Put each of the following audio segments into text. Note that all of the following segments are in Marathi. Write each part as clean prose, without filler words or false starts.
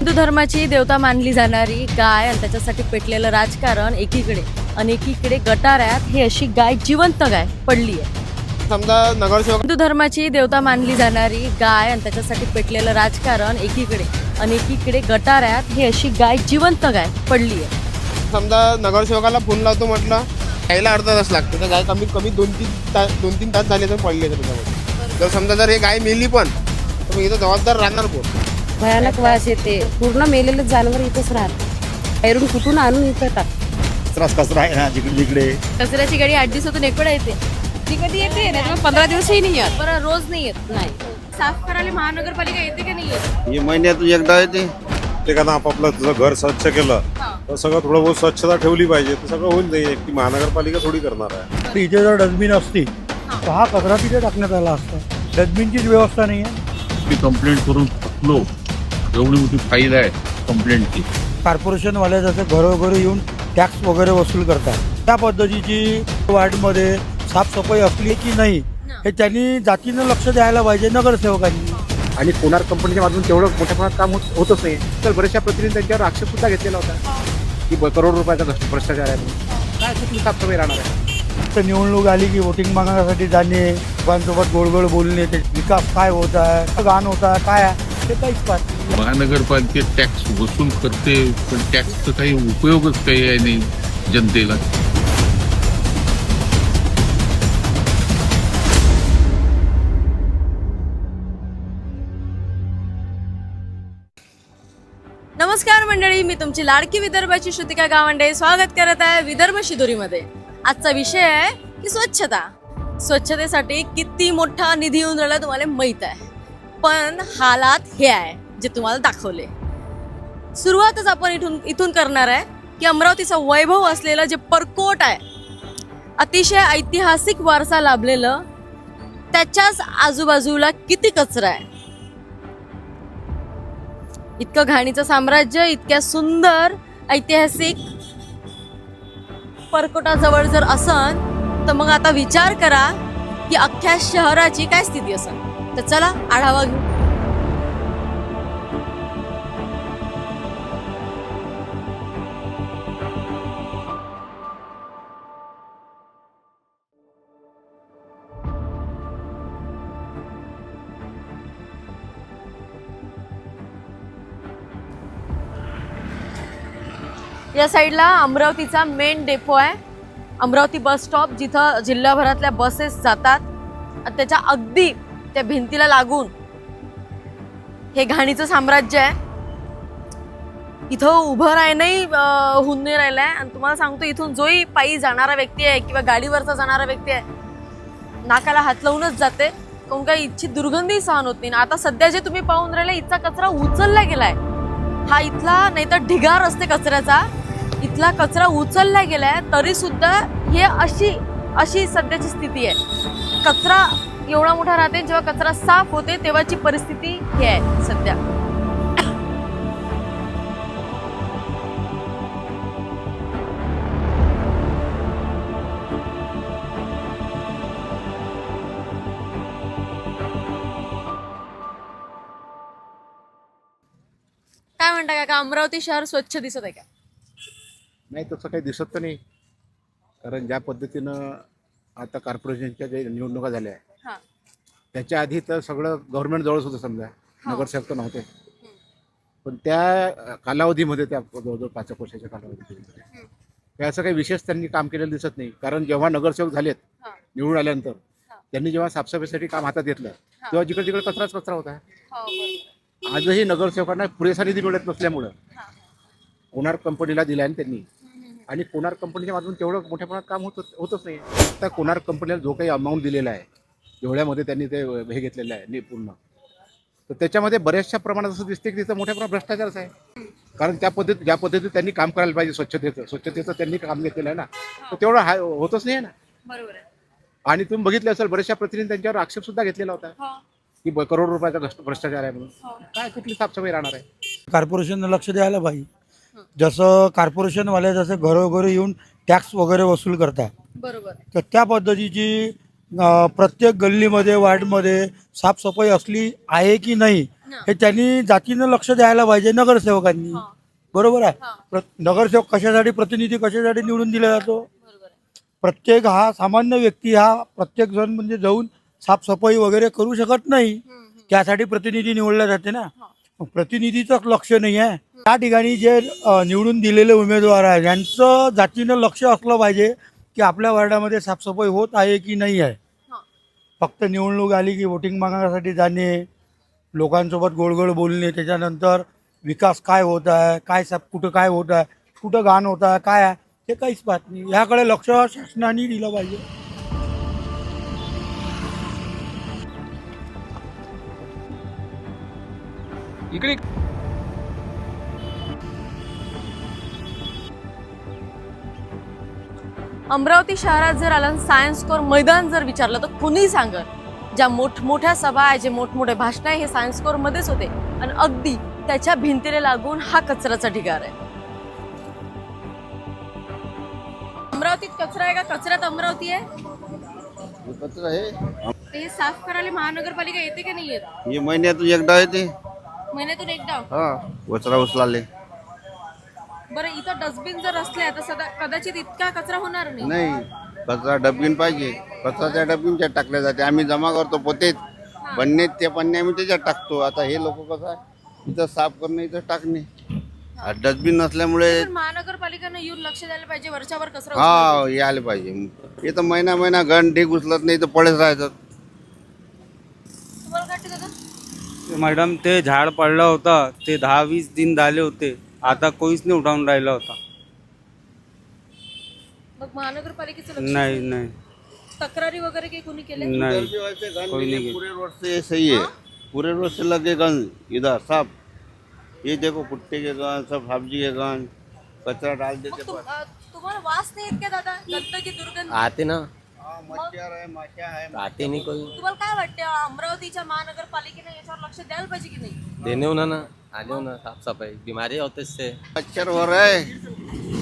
हिंदू धर्माची देवता मानली जाणारी गाय आणि त्याच्यासाठी पेटलेलं राजकारण एकीकडे आणि एकीकडे गटाऱ्यात ही अशी गाय जिवंत गाय पडली आहे. समजा नगरसेवक हिंदू धर्माची देवता मानली जाणारी गाय आणि त्याच्यासाठी पेटलेलं राजकारण एकीकडे आणि एकीकडे गटाऱ्यात ही अशी गाय जिवंत गाय पडली आहे. समजा नगरसेवकाला फोन लावतो म्हटलं यायला अर्धा तास लागतो. तर गाय कमीत कमी दोन तीन तास झाले तर पडले त्याच्यामध्ये. जर समजा जर हे गाय मेली पण तर मग इथं जबाबदार राहणार कोण? भयानक वास येते. पूर्ण मेलेलं जनावर इथंच राहत. बाहेरून कुठून आणून इथं टाक. कचरा आहे ना जिकडे जिकडे. कचऱ्याची गाडी 8 दिवसातून एक वेळा येते. ती कधी येते ना 15 दिवसही नाही येत. बरं रोज नाही येत. नाही. साफ करायला महानगरपालिका येते की नाही येत? हे महिन्यातून एकदा येते. प्रत्येकानं आपापलं तुझं घर स्वच्छ केलं तर सगळं थोडं बहुत स्वच्छता ठेवली पाहिजे तर सगळं होऊन जाईल. ती महानगरपालिका थोडी करणार आहे. इथे जर डस्टबिन असती तर हा कचरा तिथे टाकण्यात आला असता. डस्टबिनचीच व्यवस्था नाही आहे. मी कंप्लेंट करून थकलो. एवढी मोठी फाईल आहे कंप्लेंटची. कॉर्पोरेशनवाले जसं घरोघरी येऊन टॅक्स वगैरे वसूल करतात त्या पद्धतीची वार्डमध्ये साफसफाई असली की नाही हे त्यांनी जातीनं लक्ष द्यायला पाहिजे नगरसेवकांनी. आणि कोणार्क कंपनीच्या माध्यमातून तेवढं मोठ्या प्रमाणात काम होतच नाही. तर बऱ्याचशा प्रतिनिधी त्यांच्यावर आक्षेप सुद्धा घेतलेला होता की करोड रुपयाचा भ्रष्टाचार आहे. काय कुठली साफसफाई राहणार आहे? तर निवडणूक आली की वोटिंग मागण्यासाठी जाणे, लोकांसोबत गोड बोलणे, ते विकास काय होत आहे, गाण होत आहे, काय आहे ते काहीच पाहत. महानगरपालिकेत टॅक्स वसूल करते पण टॅक्सचा काही उपयोगच काही आहे नाही जनतेला. नमस्कार मंडळी, मी तुमची लाडकी विदर्भाची श्रुतिका गावंडे स्वागत करत आहे विदर्भ शिदोरीमध्ये. आजचा विषय आहे की स्वच्छता. स्वच्छतेसाठी किती मोठा निधी येऊन राहिला तुम्हाला माहित आहे, पण हालात हे आहे जे तुम्हाला दाखवले. सुरुवातच आपण इथून करणार आहे की अमरावतीचा वैभव असलेलं जे परकोट आहे, अतिशय ऐतिहासिक वारसा लाभलेलं, त्याच्याच आजूबाजूला किती कचरा आहे. इतकं घाणीचं साम्राज्य इतक्या सुंदर ऐतिहासिक परकोटाजवळ जर असन तर मग आता विचार करा की अख्ख्या शहराची काय स्थिती असेल. तर चला आढावा घेऊ. या साईडला अमरावतीचा मेन डेपो आहे, अमरावती बस स्टॉप, जिथं जिल्हाभरातल्या बसेस जातात. आणि त्याच्या अगदी त्या भिंतीला लागून हे घाणीचं साम्राज्य आहे. इथं उभं राहणंही होऊन नाही राहिलंय. आणि तुम्हाला सांगतो, इथून जोही पायी जाणारा व्यक्ती आहे किंवा गाडीवरचा जाणारा व्यक्ती आहे, नाकाला हात लावूनच जाते. कोण काही इथची दुर्गंधी सहन होत नाही. आता सध्या जे तुम्ही पाहून राहिले, इथचा कचरा उचलला गेलाय. हा इथला नाही तर ढिगार असते कचऱ्याचा, इथला कचरा उचलला गेलाय. तरी सुद्धा हे अशी सध्याची स्थिती आहे. कचरा एवढा मोठा राहते, जेव्हा कचरा साफ होते तेव्हाची परिस्थिती ही आहे सध्या. काय म्हणता काका, अमरावती शहर स्वच्छ दिसत आहे का? नाही, तसं काही दिसत तर नाही. कारण ज्या पद्धतीनं आता कॉर्पोरेशनच्या जे निवडणुका झाल्या हा. त्याच्या आधी तर सगळं गव्हर्नमेंट जवळच होतं. समजा नगरसेवक तर नव्हते, पण त्या कालावधीमध्ये, त्या जवळजवळ 5 वर्षाच्या कालावधीमध्ये काही असं काही विशेष त्यांनी काम केलेलं दिसत नाही. कारण जेव्हा नगरसेवक झालेत निवडून आल्यानंतर, त्यांनी जेव्हा साफसफाईसाठी काम हातात घेतलं तेव्हा जिकडे तिकडे कचराच कचरा होता. आजही नगरसेवकांना पुरेसा निधी मिळत नसल्यामुळं कोणार्क कंपनीला दिला आहे त्यांनी. आणि कोणार्क कंपनीच्या माध्यमातून तेवढं मोठ्या प्रमाणात काम होतच नाही. आता कोणार्क कंपनीला जो काही अमाऊंट दिलेला आहे, जेवढ्यामध्ये त्यांनी ते हे घेतलेलं आहे पूर्ण, तर त्याच्यामध्ये बऱ्याचशा प्रमाणात असं दिसते की तिथं मोठ्या प्रमाणात भ्रष्टाचारच आहे. कारण ज्या पद्धतीत त्यांनी काम करायला पाहिजे, स्वच्छतेचं त्यांनी काम घेतलेलं आहे ना, तर तेवढं होतच नाही ना. बरोबर आहे. आणि तुम्ही बघितलं असेल, बऱ्याचशा प्रतिनिधी त्यांच्यावर आक्षेप सुद्धा घेतलेला होता की करोड रुपयाचा भ्रष्टाचार आहे म्हणून. काय कुठली साफसफाई राहणार आहे? कॉर्पोरेशननं लक्ष द्यायला पाहिजे. जसं कॉर्पोरेशनवाले जसं घरोघरी येऊन टॅक्स वगैरे वसूल करतात, बरोबर. तर त्या पद्धतीची प्रत्येक गल्लीमध्ये वार्डमध्ये साफसफाई असली आहे की नाही हे त्यांनी जातीनं लक्ष द्यायला पाहिजे नगरसेवकांनी. बरोबर आहे. नगरसेवक कशासाठी, प्रतिनिधी कशासाठी निवडून दिला जातो? प्रत्येक हा सामान्य व्यक्ती हा प्रत्येक जण म्हणजे जाऊन साफसफाई वगैरे करू शकत नाही. त्यासाठी प्रतिनिधी निवडले जाते ना. प्रतिनिधीचंच लक्ष नाही आहे. त्या ठिकाणी जे निवडून दिलेले उमेदवार आहे यांचं जातीनं लक्ष असलं पाहिजे की आपल्या वार्डामध्ये साफसफाई होत आहे की नाही आहे. फक्त निवडणूक आली की वोटिंग मागण्यासाठी जाणे, लोकांसोबत गोड बोलणे, त्याच्यानंतर विकास काय होत आहे, काय कुठं काय होत आहे, कुठं घाण होत आहे, काय आहे हे काहीच पाहत नाही. ह्याकडे लक्ष शासनाने दिलं पाहिजे. इकडे अमरावती शहरात जर आलं सायन्स कोर मैदान जर विचारलं तर कुणी सांगत ज्या मोठमोठ्या सभा आहे, जे मोठमोठे भाषण आहे हे सायन्स कोर मध्येच होते. आणि अगदी त्याच्या भिंतीला लागून हा कचऱ्याचा ढिगार आहे. अमरावतीत कचरा आहे का? कचऱ्यात अमरावती आहे. कचरा आहे ते साफ करायला महानगरपालिका येते की नाही येत? हे महिन्यातून एकदा येते. महिन्यातून एकदा. हा, कचरा उचलाले. बरं, इथं डस्टबिन जर असले तर कदाचित इतका कचरा होणार नाही. नाही, कचरा डबीन पाहिजे. कचरा त्या डबीनच्या टाकल्या जाते. आम्ही जमा करतो पोतेत, पन्नेत ते पन्ने आम्ही त्याच्यात टाकतो. आता हे लोक कसं आहे, इथं साफ करणे, इथं टाकणे. डस्टबिन नसल्यामुळे पण महानगरपालिकेनं येऊन लक्ष द्यायला पाहिजे, वरच्यावर कचरा हा यायला पाहिजे. हे तर महिना घन ढीग उचलत नाही तर पडेच राहतात. तुम्हाला काय वाटतं दादा? मॅडम, ते झाड पडलं होतं ते 10-20 दिन झाले होते, आता कोणीच नाही उठावून राहिलं होता. मग महानगरपालिकेचं लक्ष नाही तक्रारी वगैरे काही कोणी केले? नहीं कोई नहीं. पूरे रोड से सही है, पूरे रोड से लगे गन इधर सब. ये देखो कुत्ते के गन, सब सब्जी के गन, कचरा डाल देते. तुम्हाला वास नाही येत का दादा? गंदगी दुर्गंध आते ना, मच्छर है, माशा है. आते नहीं कोई. तुम्हाला काय वाटतं, अमरावतीच्या महानगरपालिकेने याच्यावर लक्ष द्यायला पाहिजे की नाही? देने होना ना, आने होना, साफ सफाई, बीमारी होते इससे. मच्छर हो रहे,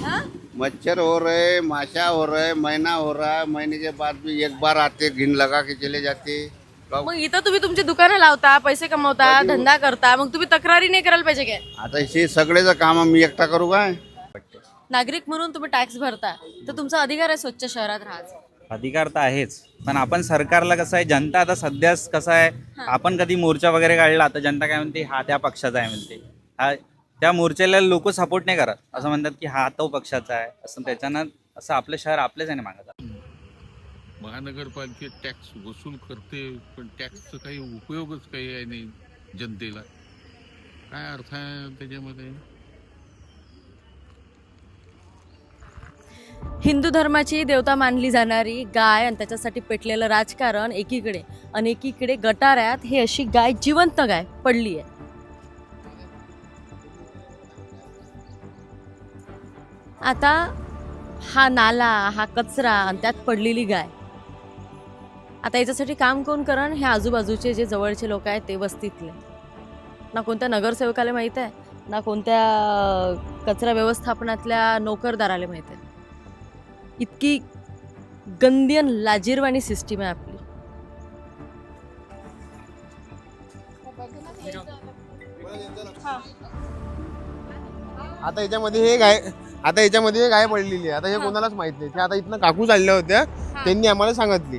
हाँ? मच्छर हो रहे, माशा हो रहे, महीना हो रहा है. महीने के बाद भी एक बार आते, घिन लगा के चले जाते. मग इथं तुम्ही तुमची दुकानं लावता, पैसे कमवता, धंदा करता, मग तुम्ही तक्रारी नाही करायला पाहिजे काय? आता हे सगळेच काम मी एकटा करू काय? नागरिक म्हणून तुम्ही टॅक्स भरता तर तुमचा अधिकार आहे स्वच्छ शहरात राहायचा. अधिकार तर आहेच, पण आपण सरकारला कसं आहे, जनता आता सध्याच कसं आहे, आपण कधी मोर्चा वगैरे काढला तर जनता काय म्हणते, हा त्या पक्षाचा आहे म्हणते. हा त्या मोर्चाला लोक सपोर्ट नाही करत, असं म्हणतात की हा तो पक्षाचा आहे. असं त्याच्यानं असं आपलं शहर आपलेच आहे ना मागत. महानगरपालिकेत टॅक्स वसूल करते पण टॅक्सचा काही उपयोगच काही आहे नाही जनतेला. काय अर्थ आहे त्याच्यामध्ये? हिंदू धर्माची देवता मानली जाणारी गाय आणि त्याच्यासाठी पेटलेलं राजकारण एकीकडे आणि एकीकडे गटाऱ्यात ही अशी गाय, जिवंत गाय पडली आहे. आता हा नाला, हा कचरा आणि त्यात पडलेली गाय, आता याच्यासाठी काम कोण करण? हे आजूबाजूचे जे जवळचे लोक आहेत ते वस्तीतले. ना कोणत्या नगरसेवकाला माहीत आहे, ना कोणत्या कचरा व्यवस्थापनातल्या नोकरदाराला माहीत आहे. इतकी गंदी आणि लाजीरवाणी सिस्टीम आहे आपली. आता याच्यामध्ये हे गाय पडलेली आहे. आता हे कोणालाच माहित नाही. ते आता इथनं काकू चालल्या होत्या, त्यांनी आम्हाला सांगितली.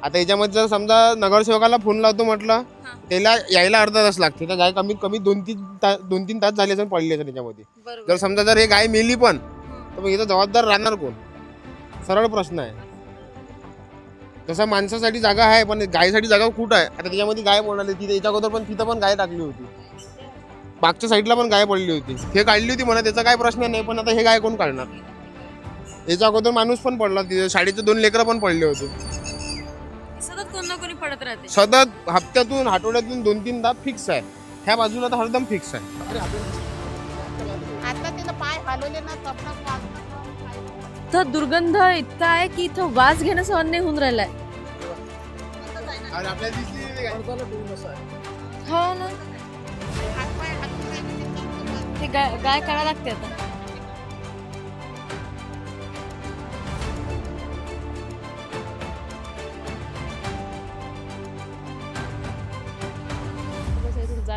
आता याच्यामध्ये जर समजा नगरसेवकाला फोन लावतो म्हटलं, त्याला यायला अर्धा तास लागते. तर गाय कमीत कमी 2-3 तास झाले असेल पडली असेल त्याच्यामध्ये. जर समजा जर हे गाय मेली पण, तर मग इथं जबाबदार राहणार कोण? सरळ प्रश्न आहे. तसा माणसासाठी जागा आहे पण गायसाठी जागा कुठं आहे? आता त्याच्यामध्ये गाय पडली, तिथे याच्या अगोदर पण तिथं पण गाय टाकली होती. मागच्या साईडला पण गाय पडली होती. हे काढली होती म्हणा, त्याचा काय प्रश्न नाही. पण आता हे गाय कोण काढणार? याच्या अगोदर माणूस पण पडला, तिथे शाळेचे 2 लेकरं पण पडले होते. सतत कोण ना कोणी पडत राहते. सतत हप्त्यातून, आठवड्यातून 2-3दा फिक्स आहे. ह्या बाजूला तर हरदम फिक्स आहे. आता तिथं पाय हलवले ना, तर दुर्गंध इतका आहे की इथं वास घेणं सहन नाही होऊन राहिलाय. हो ना, ते गाय काढा लागते आता.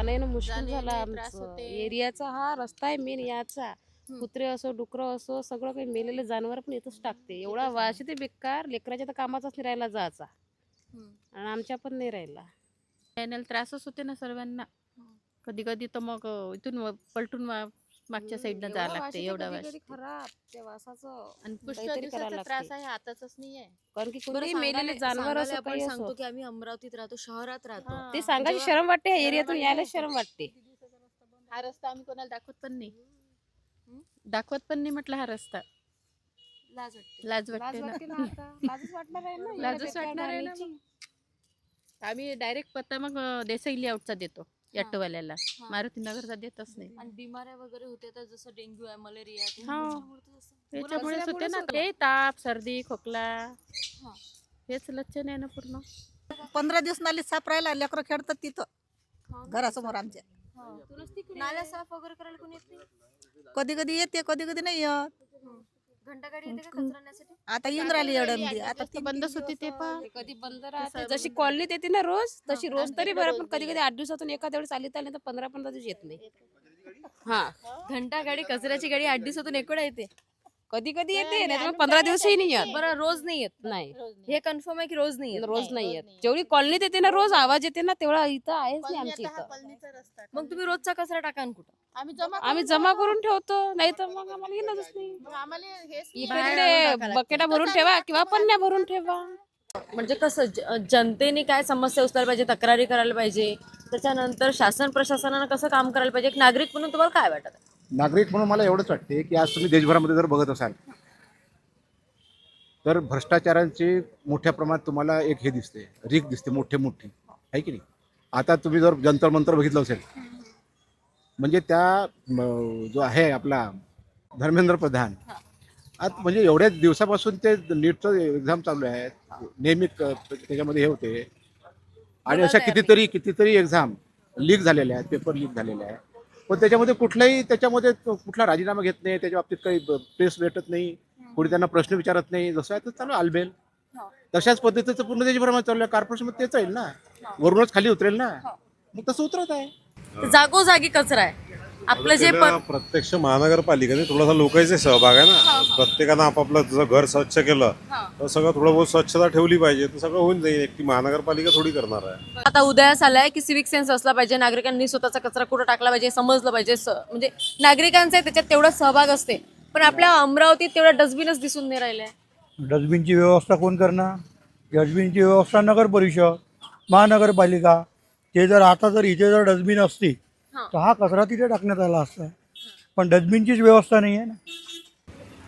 जाणं येणं मुश्किल झालं आमचं. एरियाचा हा रस्ता आहे मेन याचा. कुत्रे असो डुकरं असो सगळं काही मेलेले जनावर पण इथंच टाकते. एवढा वास येते बेकार. लेकराच्या तर कामाचाच नाही राहिला जायचा आणि आमच्या पण नाही राहिला. येण्याला त्रासच होते ना सर्वांना. कधी कधी तर मग इथून पलटून मागच्या साईडनं जायला लागते. एवढा वास खराब त्या वासाचं आणि पुष्कळ काहीतरी करायला दिवसाचा त्रास लागते. आहे, आताच नाहीये. कारण की बरं, कोणी सांगायला- मेलेले जानवर सांगायला असो आपण काही सांगतो असो की आम्ही अमरावतीत राहतो, शहरात राहतो. हा. ते सांगायची शरम वाटते. एरियातून यायला शरम वाटते. हा रस्ता आम्ही कोणाला दाखवत पण नाही. दाखवत पण नाही म्हटलं हा रस्ता. लाज वाटते. लाज वाटते ना. लाजच वाटणार आहे ना. लाजच वाटणार आहे ना मग. आम्ही डायरेक्ट पत्ता मग देसाई लेआउटचा देतो ऑटोवाल्याला. मारुती नगरचा देतच नाही. आणि बिमाऱ्या वगैरे होते तर जसं डेंग्यू आहे, मलेरिया आहे, ते हा. ह्याच्यामुळेच असं. त्याच्यामुळेच होते ना ते ताप सर्दी खोकला. हेच लक्षण आहे ना पूर्ण. 15 दिवस नाली साफ राहिला. लेकरं खेळतात तिथं घरासमोर आमच्या. नाल्या साफ वगैरे करायला कोणी येत नाही? कधी कधी येते कधी कधी नाही येत. घंटा गाडी येते का कचरा आणण्यासाठी? आता येऊन राहिली एवढ्यामध्ये. आता जास्त बंदच होती ते पण. कधी बंद राहते. जशी कॉलनीत येते ना रोज तशी रोज तरी बरं. पण कधी कधी 8 दिवसातून एखाद्या वेळेस आली तर 15 दिवस येत नाही. हा घंटा गाडी, कचऱ्याची गाडी 8 दिवसातून एक वेळा येते. कधी कधी येते नाही तर 15 दिवसही नाही येत. बरं, रोज नाही येत. नाही हे कन्फर्म आहे की रोज नाही येत. रोज नाही येत. जेवढी कॉलनीत येते ना रोज आवाज येते ना तेवढा इथं आहेच नाही आमच्या इथं. मग तुम्ही रोजचा कचरा टाका ना कुठं? आम्ही जमा करून ठेवतो नाही तर मग आम्हाला येणारच नाही. इकडे तिकडे बकेटा भरून ठेवा किंवा पन्न्या भरून ठेवा. म्हणजे कसं जनतेने काय समस्या उचलायला पाहिजे, तक्रारी करायला पाहिजे, त्याच्यानंतर शासन प्रशासनानं कसं काम करायला पाहिजे, एक नागरिक म्हणून तुम्हाला काय वाटत आहे? नागरिक म्हणून मला एवढंच वाटते की आज तुम्ही देशभरामध्ये जर बघत असाल तर भ्रष्टाचारांची मोठ्या प्रमाणात तुम्हाला एक हे दिसते, रीक दिसते मोठी आहे की नाही. आता तुम्ही जर जंतर मंतर बघितलं असेल म्हणजे त्या जो आहे आपला धर्मेंद्र प्रधान आज म्हणजे एवढ्याच दिवसापासून ते नीटचं एक्झाम चालू आहे. नेहमी त्याच्यामध्ये हे होते आणि अशा कितीतरी एक्झाम लीक झालेल्या आहेत, पेपर लीक झालेले आहेत. पण त्याच्यामध्ये त्याच्यामध्ये कुठला राजीनामा घेत नाही. त्याच्या बाबतीत काही प्रेस भेटत नाही. कोणी त्यांना प्रश्न विचारत नाही. जसं आहे तर चालू आलबेल तशाच पद्धतीचं पूर्ण देशभरामध्ये चालू आहे. कॉर्पोरेशनमध्ये तेच आहे ना, वरूनच खाली उतरेल ना, मग तसं उतरत आहे. जागोजागी कचरा आहे. आपलं जे प्रत्यक्ष महानगरपालिकेने थोडासा लोकांचा सहभाग आहे ना. प्रत्येकानं आपापलं जसं घर स्वच्छ केलं तर सगळं थोडं बहुत स्वच्छता ठेवली पाहिजे तर सगळं होऊन जाईल. एकटी महानगरपालिका थोडी करणार आहे. आता उदयास आलाय की सिव्हिक सेन्स असला पाहिजे, नागरिकांनी स्वतःचा कचरा कुठं टाकला पाहिजे समजलं पाहिजे. म्हणजे नागरिकांचा त्याच्यात तेवढा सहभाग असते. पण आपल्या अमरावतीत तेवढा डस्टबिनच दिसून नाही राहिलाय. डस्टबिनची व्यवस्था कोण करणार? डस्टबिनची व्यवस्था नगर परिषद, महानगरपालिका. ते जर आता जर इथे जर डस्टबिन असती तर हा कचरा तिथे टाकण्यात आला असता. पण डस्टबिनचीच व्यवस्था नाही आहे ना.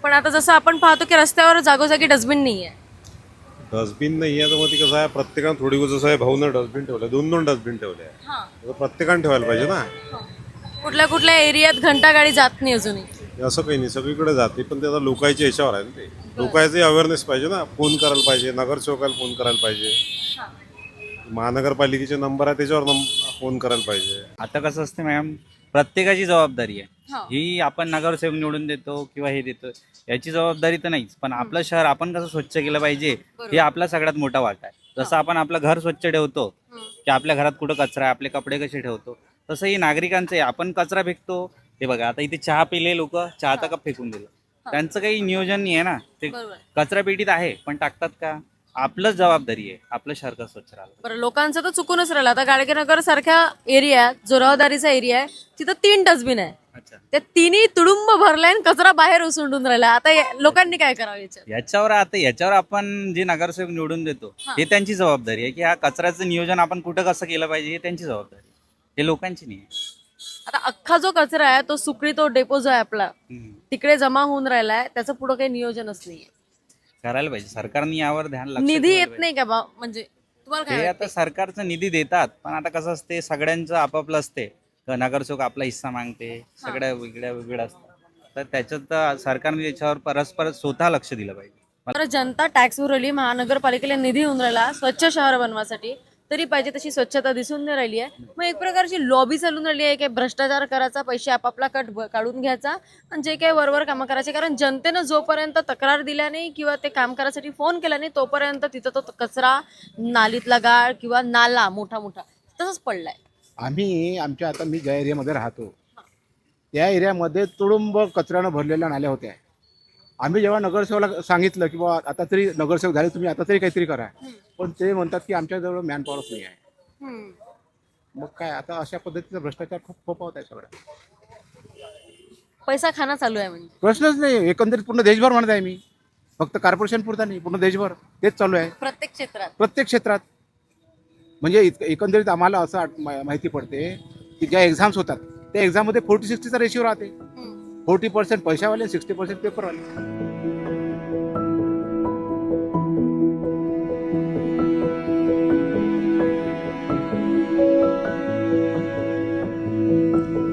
पण आता जसं आपण पाहतो की रस्त्यावर जागोजागी डस्टबिन नाहीये. डस्टबिन नाही आहे तर मग ती कसं आहे, प्रत्येकानं थोडी जसं आहे भाऊनं डस्टबिन ठेवलं, 2 डस्टबिन ठेवले आहे. प्रत्येकानं ठेवायला पाहिजे ना. कुठल्या कुठल्या एरियात घंटा गाडी जात नाही अजूनही. असं काही नाही, सगळीकडे जाते. पण ते आता लोकांच्या ह्याच्यावर आहे ना. ते लोकांचे अवेअरनेस पाहिजे ना. फोन करायला पाहिजे, नगरसेवकाला फोन करायला पाहिजे, महानगरपालिकेचे नंबर आहे त्याच्यावर फोन करायला पाहिजे. आता कसं असते मॅम, प्रत्येकाची जबाबदारी आहे ही. आपण नगरसेवक निवडून देतो किंवा हे देतो याची जबाबदारी तर नाहीच. पण आपलं शहर आपण कसं स्वच्छ केलं पाहिजे हे आपला सगळ्यात मोठा वाटा आहे. जसं आपण आपलं घर स्वच्छ ठेवतो की आपल्या घरात कुठं कचरा आहे, आपले कपडे कसे ठेवतो, तसंही नागरिकांचं आहे. आपण कचरा फेकतो. हे बघा आता इथे चहा पिले लोक, चहाचा कप फेकून दिलं. त्यांचं काही नियोजन नाही आहे ना. ते कचरा पेटीत आहे पण टाकतात का? आपलंच जबाबदारी आहे आपलं शहर कसं स्वच्छ राहिलं. बरं, लोकांचं तर चुकूनच राहिलं. आता गाडगेनगर सारख्या एरियात जो रहदारीचा एरिया आहे तिथं 3 डस्टबिन आहे. अच्छा, त्या तिन्ही तुडुंब भरलाय आणि कचरा बाहेर उसंडून राहिला. आता लोकांनी काय करावं याच्यात? याच्यावर आपण जे नगरसेवक निवडून देतो हे त्यांची जबाबदारी आहे की हा कचऱ्याचं नियोजन आपण कुठं कसं केलं पाहिजे हे त्यांची जबाबदारी आहे. हे लोकांची नाही आहे. आता अख्खा जो कचरा आहे तो सुकळी, तो डेपो जो आहे आपला तिकडे जमा होऊन राहिलाय, त्याचं पुढं काही नियोजनच नाहीये. करायला पाहिजे. सरकारने यावर ध्यान निधी येत नाही का बा? म्हणजे तुम्हाला ते काय आता सरकारचं निधी देतात पण आता कसं असते, सगळ्यांचं आपापलं असते. नगरसेवक आपला हिस्सा मागते, सगळ्या वेगळ्या असतात. तर त्याच्यात सरकारने त्याच्यावर परस्पर स्वतः लक्ष दिलं पाहिजे. बरं, जनता टॅक्स भरली, महानगरपालिकेला निधी होऊन राहिला स्वच्छ शहर बनवासाठी, तरी पाहिजे तशी स्वच्छता दिसून नाही राहिली आहे. मग एक प्रकारची लॉबी चालून राहिली आहे की भ्रष्टाचार करायचा, पैसे आपापला काढून घ्यायचा आणि जे काही वरवर कामं करायचे. कारण जनतेनं जोपर्यंत तक्रार दिल्या नाही किंवा ते काम करायसाठी फोन केला नाही तोपर्यंत तिथं तो कचरा, नालीतला गाळ किंवा नाला मोठा तसंच पडलाय. आम्ही आमच्या आता मी ज्या एरियामध्ये राहतो त्या एरियामध्ये तुडुंब कचऱ्यानं भरलेल्या नाल्या होत्या. आम्ही जेव्हा नगरसेवकाला सांगितलं की बाबा आता तरी नगरसेवक झाले तुम्ही आता तरी काहीतरी करा, पण ते म्हणतात की आमच्याजवळ मॅनपॉवरच नाही आहे. मग काय आता अशा पद्धतीचा भ्रष्टाचार खूप फोपावत आहे सगळं. पैसा खाना चालू आहे म्हणजे. प्रश्नच नाही. एकंदरीत पूर्ण देशभर म्हणत आहे मी, फक्त कॉर्पोरेशन पुरता नाही, पूर्ण देशभर तेच चालू आहे प्रत्येक क्षेत्रात. प्रत्येक क्षेत्रात. म्हणजे एकंदरीत आम्हाला असं माहिती पडते की ज्या एक्झाम्स होतात त्या एक्झाममध्ये 40-60चा रेशिओ राहते. 40% पैशावाले, 60% पेपरवाले.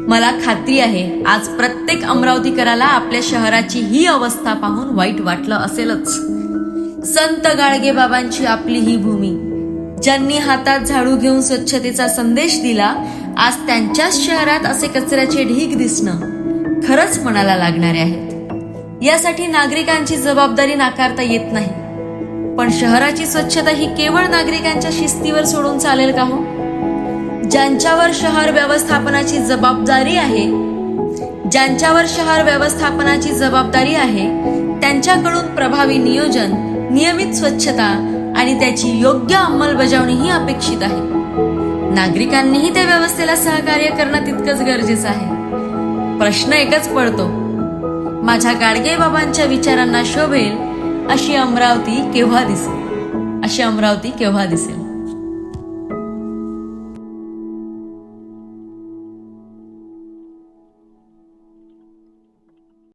मला खात्री आहे आज प्रत्येक अमरावतीकराला आपल्या शहराची ही अवस्था पाहून वाईट वाटलं असेलच. संत गाडगे बाबांची आपली ही भूमी, ज्यांनी हातात झाडू घेऊन स्वच्छतेचा संदेश दिला, आज त्यांच्याच शहरात असे कचऱ्याचे ढीग दिसणं खरंच मनाला लागणारे आहेत. यासाठी नागरिकांची जबाबदारी नाकारता येत नाही, पण शहराची स्वच्छता ही केवळ नागरिकांच्या शिस्तीवर सोडून चालेल का हो? ज्यांच्यावर शहर व्यवस्थापनाची जबाबदारी आहे, ज्यांच्यावर शहर व्यवस्थापनाची जबाबदारी आहे त्यांच्याकडून प्रभावी नियोजन, नियमित स्वच्छता आणि त्याची योग्य अंमलबजावणी ही अपेक्षित आहे. नागरिकांनीही त्या व्यवस्थेला सहकार्य करणं तितकंच गरजेचं आहे. प्रश्न एकच पडतो, माझ्या गाडगे बाबांच्या विचारांना शोभेल अशी अमरावती केव्हा दिसेल?